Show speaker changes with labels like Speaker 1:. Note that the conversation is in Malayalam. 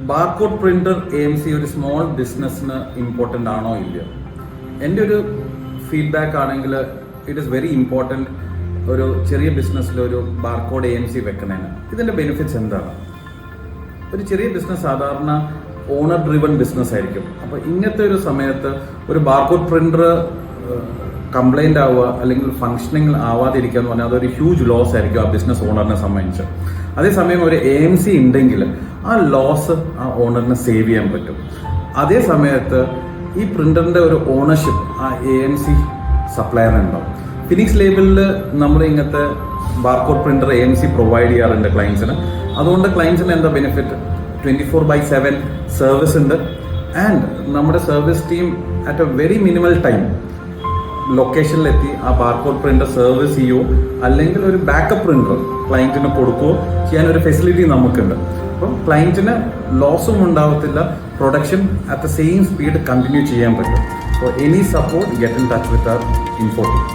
Speaker 1: ബാർകോഡ് പ്രിന്റർ AMC ഒരു സ്മോൾ ബിസിനസ്സിന് ഇമ്പോർട്ടൻ്റ് ആണോ ഇല്ലയോ? എൻ്റെ ഒരു ഫീഡ്ബാക്ക് ആണെങ്കിൽ ഇറ്റ് ഈസ് വെരി ഇമ്പോർട്ടൻറ്റ്. ഒരു ചെറിയ ബിസിനസ്സിൽ ഒരു ബാർകോഡ് AMC വെക്കുന്നതിന് ഇതിൻ്റെ ബെനിഫിറ്റ്സ് എന്താണ്? ഒരു ചെറിയ ബിസിനസ് സാധാരണ ഓണർ ഡ്രിവൺ ബിസിനസ് ആയിരിക്കും. അപ്പോൾ ഇങ്ങനത്തെ ഒരു സമയത്ത് ഒരു ബാർകോഡ് പ്രിന്റർ കംപ്ലൈൻ്റ് ആവുക അല്ലെങ്കിൽ ഫങ്ഷനിങ് ആവാതിരിക്കുക എന്ന് പറഞ്ഞാൽ അതൊരു ഹ്യൂജ് ലോസ് ആയിരിക്കും ആ ബിസിനസ് ഓണറിനെ സംബന്ധിച്ച്. അതേസമയം ഒരു AMC ഉണ്ടെങ്കിൽ ആ ലോസ് ആ ഓണറിന് സേവ് ചെയ്യാൻ പറ്റും. അതേ സമയത്ത് ഈ പ്രിന്ററിന്റെ ഒരു ഓണർഷിപ്പ് ആ AMC സപ്ലയറിനുണ്ടാവും. ഫിനിക്സ് ലേബിളിൽ നമ്മൾ ഇങ്ങനത്തെ ബാർകോഡ് പ്രിന്റർ AMC പ്രൊവൈഡ് ചെയ്യാറുണ്ട് ക്ലയൻസിന്. അതുകൊണ്ട് ക്ലയൻസിന് എന്താ ബെനിഫിറ്റ്? 24/7 സർവീസ് ഉണ്ട്. ആൻഡ് നമ്മുടെ service team at a very minimal time ലൊക്കേഷനിലെത്തി ആ ബാർകോഡ് പ്രിന്റർ സർവീസ് ചെയ്യുമോ അല്ലെങ്കിൽ ഒരു ബാക്കപ്പ് പ്രിന്റർ ക്ലയന്റിന് കൊടുക്കുകയോ ചെയ്യാനൊരു ഫെസിലിറ്റി നമുക്കുണ്ട്. അപ്പം ക്ലയന്റിന് ലോസും ഉണ്ടാവത്തില്ല, production at the same speed continue ചെയ്യാൻ പറ്റും. So any support get in touch with our info team.